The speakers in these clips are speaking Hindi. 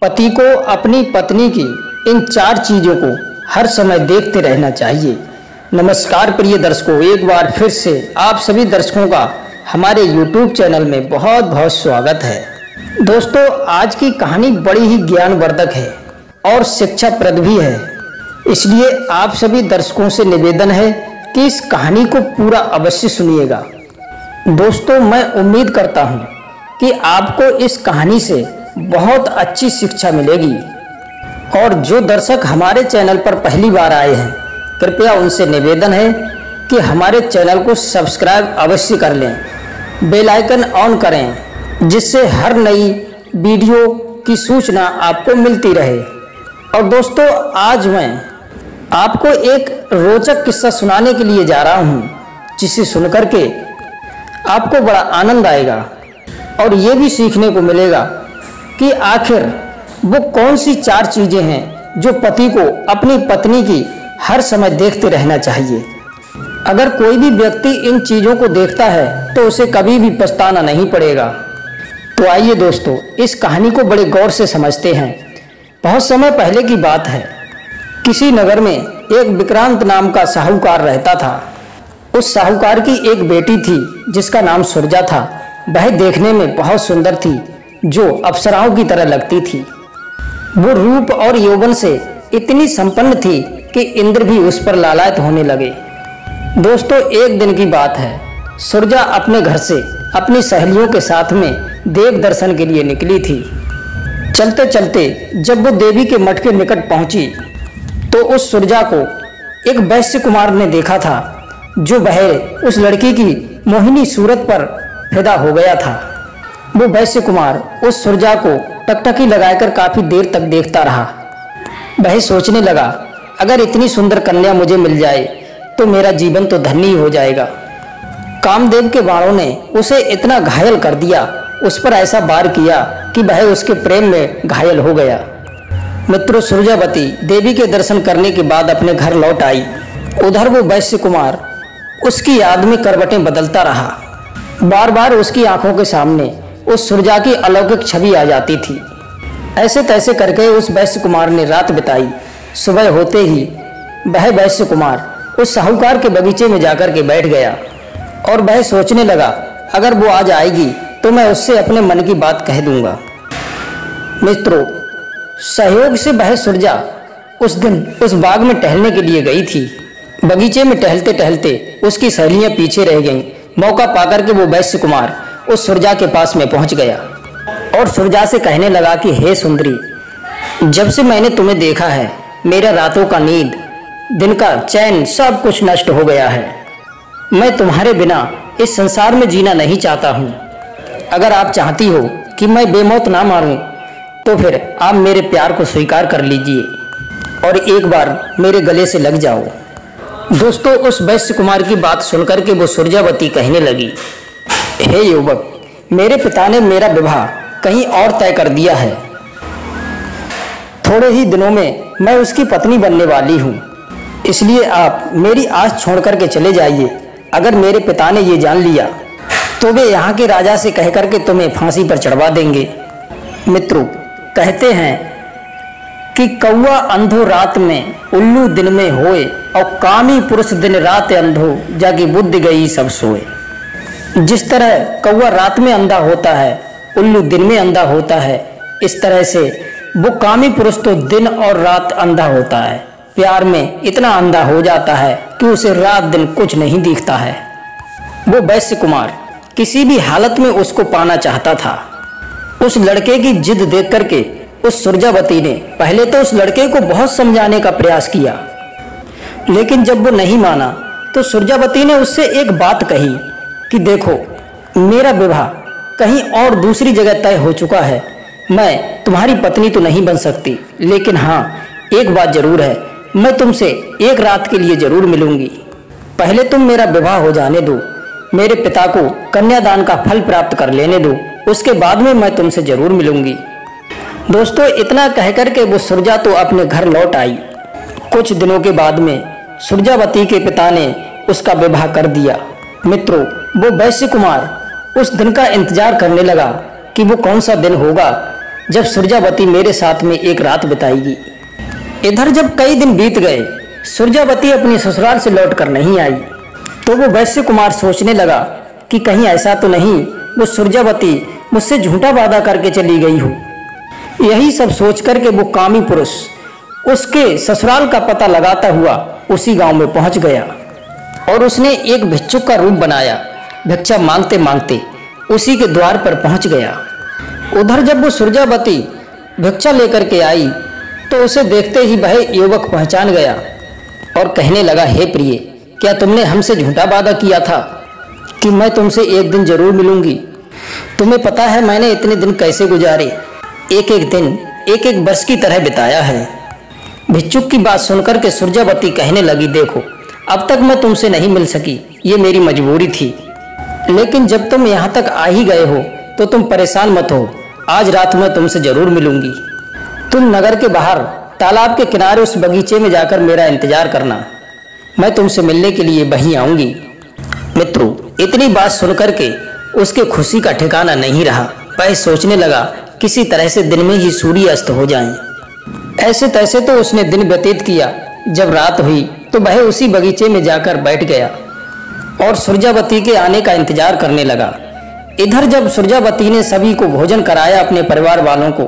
पति को अपनी पत्नी की इन 4 चीज़ों को हर समय देखते रहना चाहिए। नमस्कार प्रिय दर्शकों, एक बार फिर से आप सभी दर्शकों का हमारे YouTube चैनल में बहुत बहुत स्वागत है। दोस्तों, आज की कहानी बड़ी ही ज्ञानवर्धक है और शिक्षाप्रद भी है, इसलिए आप सभी दर्शकों से निवेदन है कि इस कहानी को पूरा अवश्य सुनिएगा। दोस्तों, मैं उम्मीद करता हूँ कि आपको इस कहानी से बहुत अच्छी शिक्षा मिलेगी और जो दर्शक हमारे चैनल पर पहली बार आए हैं, कृपया उनसे निवेदन है कि हमारे चैनल को सब्सक्राइब अवश्य कर लें, बेल आइकन ऑन करें, जिससे हर नई वीडियो की सूचना आपको मिलती रहे। और दोस्तों, आज मैं आपको एक रोचक किस्सा सुनाने के लिए जा रहा हूँ, जिसे सुनकर के आपको बड़ा आनंद आएगा और ये भी सीखने को मिलेगा कि आखिर वो कौन सी 4 चीज़ें हैं जो पति को अपनी पत्नी की हर समय देखते रहना चाहिए। अगर कोई भी व्यक्ति इन चीज़ों को देखता है तो उसे कभी भी पछताना नहीं पड़ेगा। तो आइए दोस्तों, इस कहानी को बड़े गौर से समझते हैं। बहुत समय पहले की बात है, किसी नगर में एक विक्रांत नाम का साहूकार रहता था। उस साहूकार की एक बेटी थी जिसका नाम सुरजा था। वह देखने में बहुत सुंदर थी, जो अप्सराओं की तरह लगती थी। वो रूप और यौवन से इतनी संपन्न थी कि इंद्र भी उस पर लालायित होने लगे। दोस्तों, एक दिन की बात है, सुरजा अपने घर से अपनी सहेलियों के साथ में देव दर्शन के लिए निकली थी। चलते चलते जब वो देवी के मठ के निकट पहुंची तो उस सुरजा को एक वैश्य कुमार ने देखा था, जो वह उस लड़की की मोहिनी सूरत पर फिदा हो गया था। वो वैश्य कुमार उस सुरजा को टकटकी लगाकर काफी देर तक देखता रहा। वह सोचने लगा, अगर इतनी सुंदर कन्या मुझे मिल जाए तो मेरा जीवन तो धन्य ही हो जाएगा। कामदेव के बाणों ने उसे इतना घायल कर दिया, उस पर ऐसा वार किया कि वह उसके प्रेम में घायल हो गया। मित्रों, सुरजावती देवी के दर्शन करने के बाद अपने घर लौट आई। उधर वो वैश्य कुमार उसकी याद में करवटें बदलता रहा। बार बार उसकी आंखों के सामने उस सुरजा की अलौकिक छवि आ जाती थी। ऐसे तैसे करके उस वैश्य कुमार ने रात बिताई। सुबह होते ही वह वैश्य कुमार उस साहूकार के बगीचे में जाकर के बैठ गया और वह सोचने लगा, अगर वो आज आएगी तो मैं उससे अपने मन की बात कह दूंगा। मित्रों, सहयोग से वह सुरजा उस दिन उस बाग में टहलने के लिए गई थी। बगीचे में टहलते टहलते उसकी सहेलियां पीछे रह गईं। मौका पाकर के वो वैश्य कुमार उस सुरजा के पास में पहुंच गया और सुरजा से कहने लगा कि हे सुंदरी, जब से मैंने तुम्हें देखा है, मेरा रातों का नींद, दिन का चैन सब कुछ नष्ट हो गया है। मैं तुम्हारे बिना इस संसार में जीना नहीं चाहता हूँ। अगर आप चाहती हो कि मैं बेमौत ना मारूं, तो फिर आप मेरे प्यार को स्वीकार कर लीजिए और एक बार मेरे गले से लग जाओ। दोस्तों, उस वैश्य कुमार की बात सुनकर के वो सुरजावती कहने लगी, हे युवक, मेरे पिता ने मेरा विवाह कहीं और तय कर दिया है। थोड़े ही दिनों में मैं उसकी पत्नी बनने वाली हूँ, इसलिए आप मेरी आस छोड़ करके चले जाइए। अगर मेरे पिता ने ये जान लिया तो वे यहाँ के राजा से कह करके तुम्हें फांसी पर चढ़वा देंगे। मित्रों, कहते हैं कि कौआ अंधो रात में, उल्लू दिन में होए, और कामी पुरुष दिन रात अंधो, जागी बुद्धि गई सब सोए। जिस तरह कौआ रात में अंधा होता है, उल्लू दिन में अंधा होता है, इस तरह से वो कामी पुरुष तो दिन और रात अंधा होता है। प्यार में इतना अंधा हो जाता है कि उसे रात दिन कुछ नहीं दिखता है। वो वैश्य कुमार किसी भी हालत में उसको पाना चाहता था। उस लड़के की जिद देख करके उस सुरजावती ने पहले तो उस लड़के को बहुत समझाने का प्रयास किया, लेकिन जब वो नहीं माना तो सुरजावती ने उससे एक बात कही कि देखो, मेरा विवाह कहीं और दूसरी जगह तय हो चुका है। मैं तुम्हारी पत्नी तो नहीं बन सकती, लेकिन हाँ, एक बात जरूर है, मैं तुमसे एक रात के लिए जरूर मिलूंगी। पहले तुम मेरा विवाह हो जाने दो, मेरे पिता को कन्यादान का फल प्राप्त कर लेने दो, उसके बाद में मैं तुमसे जरूर मिलूंगी। दोस्तों, इतना कहकर के वो सुरजा तो अपने घर लौट आई। कुछ दिनों के बाद में सुरजावती के पिता ने उसका विवाह कर दिया। मित्रों, वो वैश्य कुमार उस दिन का इंतजार करने लगा कि वो कौन सा दिन होगा जब सुरजावती मेरे साथ में एक रात बिताएगी। इधर जब कई दिन बीत गए, सुरजावती अपनी ससुराल से लौटकर नहीं आई, तो वो वैश्य कुमार सोचने लगा कि कहीं ऐसा तो नहीं वो सुरजावती मुझसे झूठा वादा करके चली गई हो। यही सब सोच करके वो कामी पुरुष उसके ससुराल का पता लगाता हुआ उसी गांव में पहुंच गया और उसने एक भिक्षुक का रूप बनाया। भिक्षा मांगते मांगते उसी के द्वार पर पहुंच गया। उधर जब वो सुरजावती भिक्षा लेकर के आई तो उसे देखते ही वह युवक पहचान गया और कहने लगा, हे प्रिय, क्या तुमने हमसे झूठा वादा किया था कि मैं तुमसे एक दिन जरूर मिलूंगी? तुम्हें पता है मैंने इतने दिन कैसे गुजारे, एक एक दिन एक एक वर्ष की तरह बिताया है। भिक्षुक की बात सुनकर के सुरजावती कहने लगी, देखो अब तक मैं तुमसे नहीं मिल सकी, ये मेरी मजबूरी थी, लेकिन जब तुम यहाँ तक आ ही गए हो तो तुम परेशान मत हो, आज रात मैं तुमसे जरूर मिलूंगी। तुम नगर के बाहर तालाब के किनारे उस बगीचे में जाकर मेरा इंतजार करना, मैं तुमसे मिलने के लिए वहीं आऊंगी। मित्रों, इतनी बात सुनकर के उसके खुशी का ठिकाना नहीं रहा। वह सोचने लगा किसी तरह से दिन में ही सूर्य अस्त हो जाए। ऐसे तैसे तो उसने दिन व्यतीत किया। जब रात हुई तो वह उसी बगीचे में जाकर बैठ गया और सुरजावती के आने का इंतजार करने लगा। इधर जब सुरजावती ने सभी को भोजन कराया, अपने परिवार वालों को,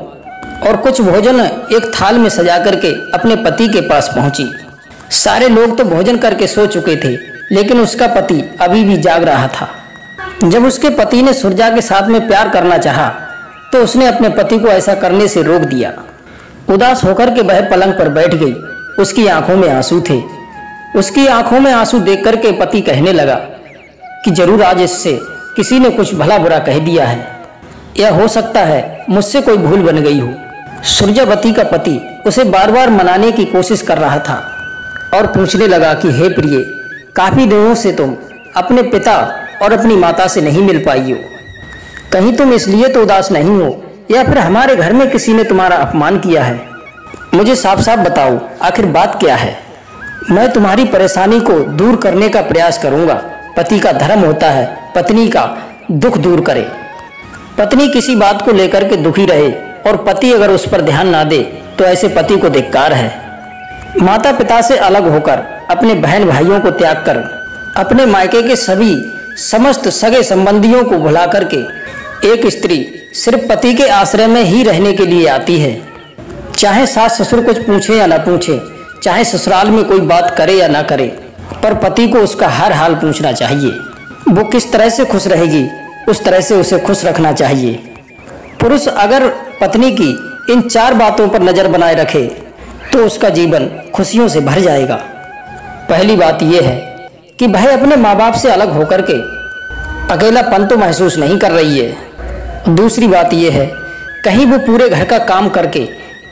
और कुछ भोजन एक थाल में सजा करके अपने पति के पास पहुंची। सारे लोग तो भोजन करके सो चुके थे, लेकिन उसका पति अभी भी जाग रहा था। जब उसके पति ने सुरजा के साथ में प्यार करना चाहा तो उसने अपने पति को ऐसा करने से रोक दिया। उदास होकर के वह पलंग पर बैठ गई। उसकी आंखों में आंसू थे। उसकी आंखों में आंसू देख करके पति कहने लगा कि जरूर आज इससे किसी ने कुछ भला बुरा कह दिया है, यह हो सकता है मुझसे कोई भूल बन गई हो। सुरजावती का पति उसे बार बार मनाने की कोशिश कर रहा था और पूछने लगा कि हे प्रिय, काफी दिनों से तुम अपने पिता और अपनी माता से नहीं मिल पाई हो, कहीं तुम इसलिए तो उदास नहीं हो या फिर हमारे घर में किसी ने तुम्हारा अपमान किया है? मुझे साफ साफ बताओ, आखिर बात क्या है? मैं तुम्हारी परेशानी को दूर करने का प्रयास करूंगा। पति का धर्म होता है पत्नी का दुख दूर करे। पत्नी किसी बात को लेकर के दुखी रहे और पति अगर उस पर ध्यान ना दे तो ऐसे पति को धिक्कार है। माता पिता से अलग होकर, अपने बहन भाइयों को त्याग कर, अपने मायके के सभी समस्त सगे संबंधियों को भुला करके एक स्त्री सिर्फ पति के आश्रय में ही रहने के लिए आती है। चाहे सास ससुर कुछ पूछे या ना पूछे, चाहे ससुराल में कोई बात करे या ना करे, पर पति को उसका हर हाल पूछना चाहिए। वो किस तरह से खुश रहेगी उस तरह से उसे खुश रखना चाहिए। पुरुष अगर पत्नी की इन 4 बातों पर नजर बनाए रखे तो उसका जीवन खुशियों से भर जाएगा। पहली बात यह है कि वह अपने माँ बाप से अलग होकर के अकेलापन तो महसूस नहीं कर रही है। दूसरी बात यह है, कहीं वो पूरे घर का काम करके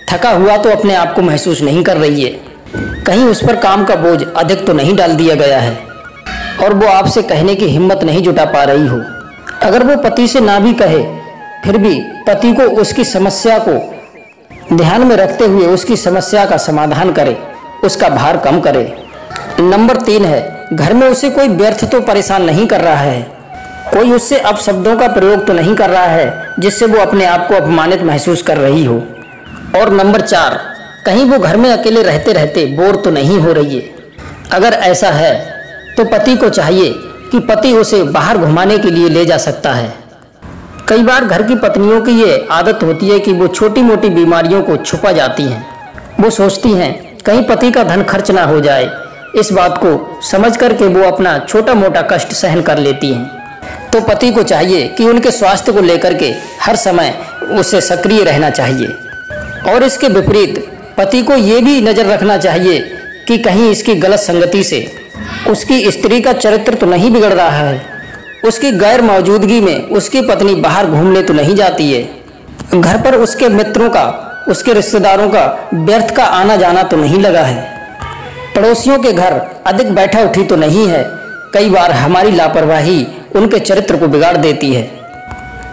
थका हुआ तो अपने आप को महसूस नहीं कर रही है, कहीं उस पर काम का बोझ अधिक तो नहीं डाल दिया गया है और वो आपसे कहने की हिम्मत नहीं जुटा पा रही हो। अगर वो पति से ना भी कहे फिर भी पति को उसकी समस्या को ध्यान में रखते हुए उसकी समस्या का समाधान करे, उसका भार कम करे। नंबर 3 है, घर में उसे कोई व्यर्थ तो परेशान नहीं कर रहा है, कोई उससे अपशब्दों का प्रयोग तो नहीं कर रहा है जिससे वो अपने आप को अपमानित महसूस कर रही हो। और नंबर 4, कहीं वो घर में अकेले रहते रहते बोर तो नहीं हो रही है। अगर ऐसा है तो पति को चाहिए कि पति उसे बाहर घुमाने के लिए ले जा सकता है। कई बार घर की पत्नियों की ये आदत होती है कि वो छोटी मोटी बीमारियों को छुपा जाती हैं। वो सोचती हैं कहीं पति का धन खर्च ना हो जाए, इस बात को समझ करके वो अपना छोटा मोटा कष्ट सहन कर लेती हैं। तो पति को चाहिए कि उनके स्वास्थ्य को लेकर के हर समय उसे सक्रिय रहना चाहिए। और इसके विपरीत पति को ये भी नज़र रखना चाहिए कि कहीं इसकी गलत संगति से उसकी स्त्री का चरित्र तो नहीं बिगड़ रहा है, उसकी गैर मौजूदगी में उसकी पत्नी बाहर घूमने तो नहीं जाती है, घर पर उसके मित्रों का, उसके रिश्तेदारों का व्यर्थ का आना जाना तो नहीं लगा है, पड़ोसियों के घर अधिक बैठा उठी तो नहीं है। कई बार हमारी लापरवाही उनके चरित्र को बिगाड़ देती है।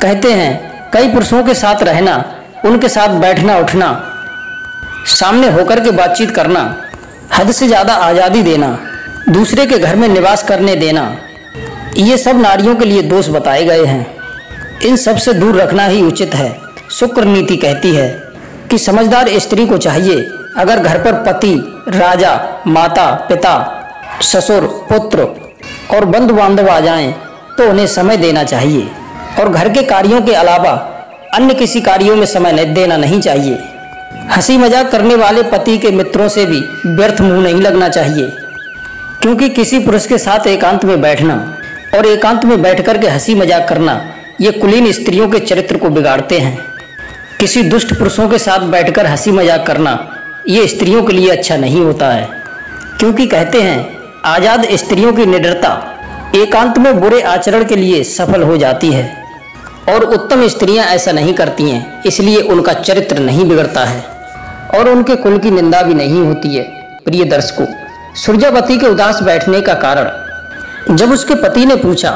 कहते हैं कई पुरुषों के साथ रहना, उनके साथ बैठना उठना, सामने होकर के बातचीत करना, हद से ज़्यादा आज़ादी देना, दूसरे के घर में निवास करने देना, ये सब नारियों के लिए दोष बताए गए हैं। इन सब से दूर रखना ही उचित है। शुक्र नीति कहती है कि समझदार स्त्री को चाहिए, अगर घर पर पति, राजा, माता, पिता, ससुर, पुत्र और बंधु बांधव आ जाएं तो उन्हें समय देना चाहिए और घर के कार्यों के अलावा अन्य किसी कार्यों में समय देना नहीं चाहिए। हंसी मजाक करने वाले पति के मित्रों से भी व्यर्थ मुंह नहीं लगना चाहिए, क्योंकि किसी पुरुष के साथ एकांत में बैठना और एकांत में बैठकर के हंसी मजाक करना ये कुलीन स्त्रियों के चरित्र को बिगाड़ते हैं। किसी दुष्ट पुरुषों के साथ बैठकर हंसी मजाक करना ये स्त्रियों के लिए अच्छा नहीं होता है, क्योंकि कहते हैं आजाद स्त्रियों की निडरता एकांत में बुरे आचरण के लिए सफल हो जाती है और उत्तम स्त्रियां ऐसा नहीं करती हैं, इसलिए उनका चरित्र नहीं बिगड़ता है और उनके कुल की निंदा भी नहीं होती है। प्रिय दर्शकों, सुरजावती के उदास बैठने का कारण जब उसके पति ने पूछा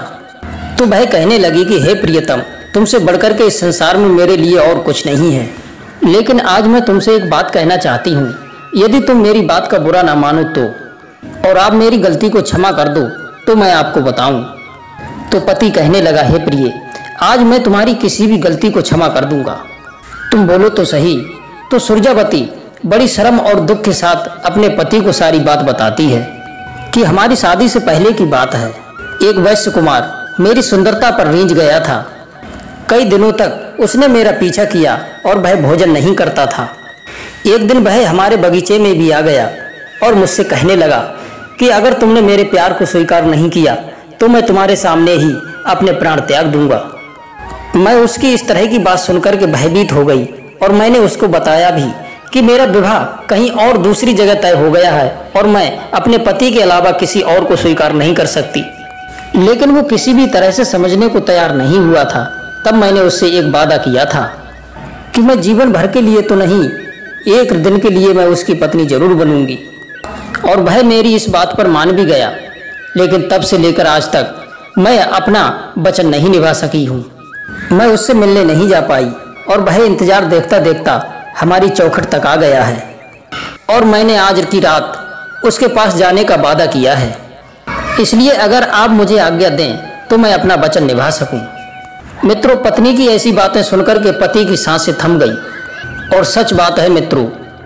तो वह कहने लगी कि हे प्रियतम, तुमसे बढ़कर के इस संसार में मेरे लिए और कुछ नहीं है, लेकिन आज मैं तुमसे एक बात कहना चाहती हूँ। यदि तुम मेरी बात का बुरा ना मानो तो और आप मेरी गलती को क्षमा कर दो तो मैं आपको बताऊं। तो पति कहने लगा, हे प्रिय, आज मैं तुम्हारी किसी भी गलती को क्षमा कर दूंगा, तुम बोलो तो सही। तो सुरजावती बड़ी शर्म और दुख के साथ अपने पति को सारी बात बताती है कि हमारी शादी से पहले की बात है। एक वैश्य कुमार मेरी सुंदरता पर रीझ गया था। कई दिनों तक उसने मेरा पीछा किया और वह भोजन नहीं करता था। एक दिन वह हमारे बगीचे में भी आ गया और मुझसे कहने लगा कि अगर तुमने मेरे प्यार को स्वीकार नहीं किया तो मैं तुम्हारे सामने ही अपने प्राण त्याग दूंगा। मैं उसकी इस तरह की बात सुनकर के भयभीत हो गई और मैंने उसको बताया भी कि मेरा विवाह कहीं और दूसरी जगह तय हो गया है और मैं अपने पति के अलावा किसी और को स्वीकार नहीं कर सकती। लेकिन वो किसी भी तरह से समझने को तैयार नहीं हुआ था। तब मैंने उससे एक वादा किया था कि मैं जीवन भर के लिए तो नहीं, एक दिन के लिए मैं उसकी पत्नी जरूर बनूंगी और वह मेरी इस बात पर मान भी गया। लेकिन तब से लेकर आज तक मैं अपना वचन नहीं निभा सकी हूँ। मैं उससे मिलने नहीं जा पाई और वह इंतजार देखता देखता हमारी चौखट तक आ गया है और मैंने आज की रात उसके पास जाने का वादा किया है। इसलिए अगर आप मुझे आज्ञा दें तो मैं अपना वचन निभा सकूं। मित्रों, पत्नी की ऐसी बातें सुनकर के पति की सांसें थम गई और सच बात है मित्रों,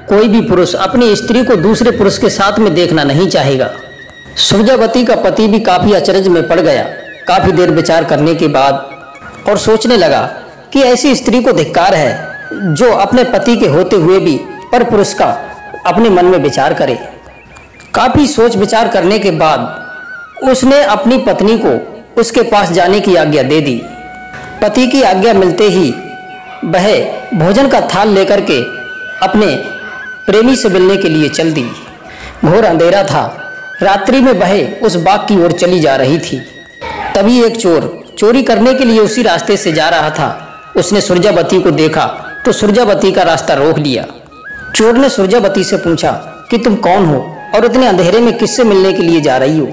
कोई भी पुरुष अपनी स्त्री को दूसरे पुरुष के साथ में देखना नहीं चाहेगा। सुरजावती का पति भी काफी अचरज में पड़ गया। काफी देर विचार करने के बाद और सोचने लगा कि ऐसी स्त्री को धिक्कार है जो अपने पति के होते हुए भी पर पुरुष का अपने मन में विचार करे। काफी सोच विचार करने के बाद उसने अपनी पत्नी को उसके पास जाने की आज्ञा दे दी। पति की आज्ञा मिलते ही वह भोजन का थाल लेकर के अपने प्रेमी से मिलने के लिए चल दी। घोर अंधेरा था। रात्रि में वह उस बाग की ओर चली जा रही थी। तभी एक चोर चोरी करने के लिए उसी रास्ते से जा रहा था। उसने सुरजावती को देखा तो सुरजावती का रास्ता रोक लिया। चोर ने सुरजावती से पूछा कि तुम कौन हो और इतने अंधेरे में किससे मिलने के लिए जा रही हो।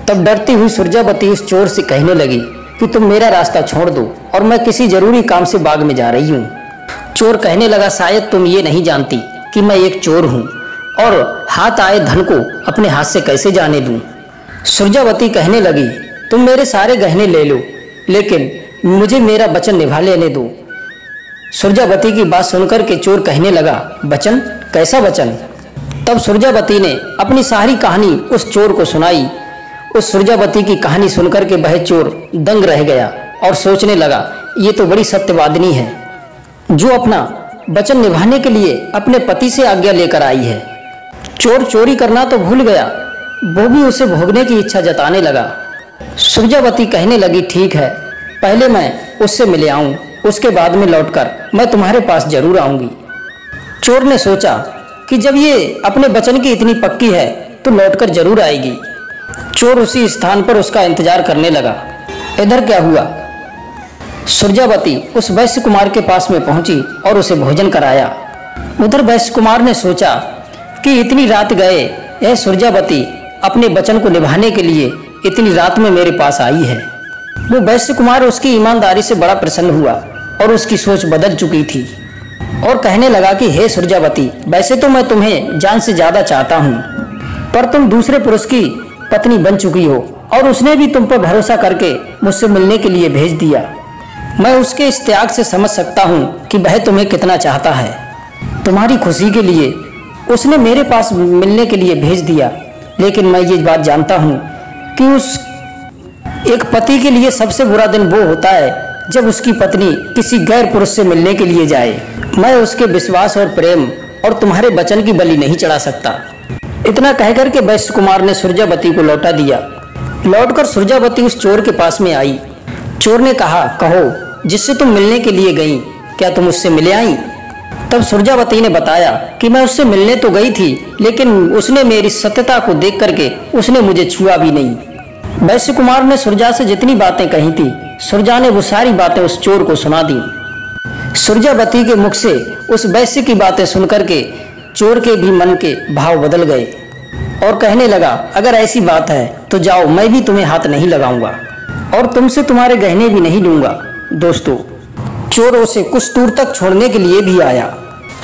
तब डरती हुई सुरजावती उस चोर से कहने लगी कि तुम मेरा रास्ता छोड़ दो और मैं किसी जरूरी काम से बाग में जा रही हूँ। चोर कहने लगा, शायद तुम ये नहीं जानती कि मैं एक चोर हूँ और हाथ आए धन को अपने हाथ से कैसे जाने दूं। सुरजावती कहने लगी, तुम मेरे सारे गहने ले लो, लेकिन मुझे मेरा वचन निभा लेने दो। सुरजावती की बात सुनकर के चोर कहने लगा, वचन? कैसा वचन? तब सुरजावती ने अपनी सारी कहानी उस चोर को सुनाई। उस सुरजावती की कहानी सुनकर के वह चोर दंग रह गया और सोचने लगा, ये तो बड़ी सत्यवादिनी है जो अपना वचन निभाने के लिए अपने पति से आज्ञा लेकर आई है। चोर चोरी करना तो भूल गया, वो भी उसे भोगने की इच्छा जताने लगा। सुरजावती कहने लगी, ठीक है, पहले मैं उससे मिले आऊं, उसके बाद में लौटकर मैं तुम्हारे पास जरूर आऊंगी। चोर ने सोचा कि जब ये अपने वचन की इतनी पक्की है तो लौटकर जरूर आएगी। चोर उसी स्थान पर उसका इंतजार करने लगा। इधर क्या हुआ? सुरजावती उस वैश्य कुमार के पास में पहुंची और उसे भोजन कराया। उधर वैश्य कुमार ने सोचा कि इतनी रात गए यह सुरजावती अपने वचन को निभाने के लिए इतनी रात में मेरे पास आई है। वो वैश्य कुमार उसकी ईमानदारी से बड़ा प्रसन्न हुआ और उसकी सोच बदल चुकी थी और कहने लगा कि हे सुरजावती, वैसे तो मैं तुम्हें जान से ज्यादा चाहता हूँ, पर तुम दूसरे पुरुष की पत्नी बन चुकी हो और उसने भी तुम पर भरोसा करके मुझसे मिलने के लिए भेज दिया। मैं उसके इस त्याग से समझ सकता हूँ कि वह तुम्हें कितना चाहता है। तुम्हारी खुशी के लिए उसने मेरे पास मिलने के लिए भेज दिया, लेकिन मैं ये बात जानता हूँ कि उस एक पति के लिए सबसे बुरा दिन वो होता है जब उसकी पत्नी किसी गैर पुरुष से मिलने के लिए जाए। मैं उसके विश्वास और प्रेम और तुम्हारे वचन की बलि नहीं चढ़ा सकता। इतना कहकर के वैश्य कुमार ने सुरजावती को लौटा दिया। लौटकर सुरजावती उस चोर के पास में आई। चोर ने कहा, कहो जिससे तुम मिलने के लिए गई, क्या तुम उससे मिले आई? तब सुरजावती ने बताया कि मैं उससे मिलने तो गई थी, लेकिन उसने मेरी सत्यता को देख करके उसने मुझे छुआ भी नहीं। वैश्य कुमार ने सुरजा से जितनी बातें कही थी, सुरजा ने वो सारी बातें उस चोर को सुना दी। सुरजावती के मुख से उस वैश्य की बातें सुनकर के चोर के भी मन के भाव बदल गए और कहने लगा, अगर ऐसी बात है तो जाओ, मैं भी तुम्हें हाथ नहीं लगाऊंगा और तुमसे तुम्हारे गहने भी नहीं लूंगा। दोस्तों, चोर उसे कुछ दूर तक छोड़ने के लिए भी आया।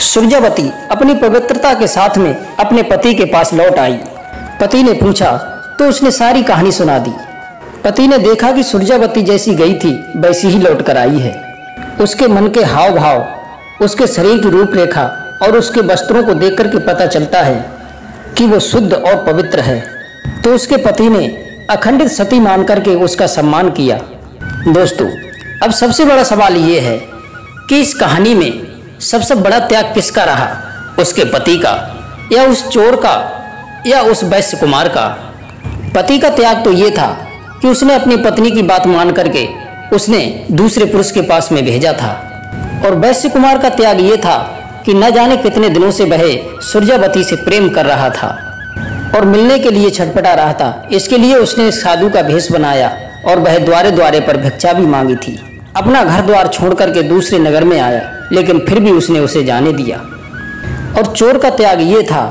सुरजावती अपनी पवित्रता के साथ में अपने पति के पास लौट आई। पति ने पूछा तो उसने सारी कहानी सुना दी। पति ने देखा कि सुरजावती जैसी गई थी वैसी ही लौट कर आई है। उसके मन के हाव भाव, उसके शरीर की रूपरेखा और उसके वस्त्रों को देख करके पता चलता है कि वो शुद्ध और पवित्र है। तो उसके पति ने अखंडित सती मान करके उसका सम्मान किया। दोस्तों, अब सबसे बड़ा सवाल ये है कि इस कहानी में सबसे बड़ा त्याग किसका रहा, उसके पति का या उस चोर का या उस वैश्य कुमार का? पति का त्याग तो ये था कि उसने अपनी पत्नी की बात मान करके उसने दूसरे पुरुष के पास में भेजा था, और वैश्य कुमार का त्याग ये था कि न जाने कितने दिनों से वह सुरजावती से प्रेम कर रहा था और मिलने के लिए छटपटा रहा था। इसके लिए उसने साधु का भेष बनाया और वह द्वारे द्वारे पर भिक्षा भी मांगी थी। अपना घर द्वार छोड़ करके दूसरे नगर में आया, लेकिन फिर भी उसने उसे जाने दिया। और चोर का त्याग ये था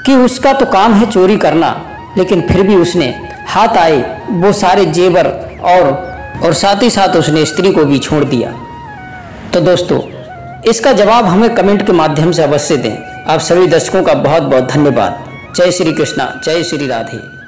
कि उसका तो काम है चोरी करना, लेकिन फिर भी उसने हाथ आए वो सारे जेवर और साथ ही साथ उसने स्त्री को भी छोड़ दिया। तो दोस्तों, इसका जवाब हमें कमेंट के माध्यम से अवश्य दें। आप सभी दर्शकों का बहुत बहुत धन्यवाद। जय श्री कृष्णा, जय श्री राधे।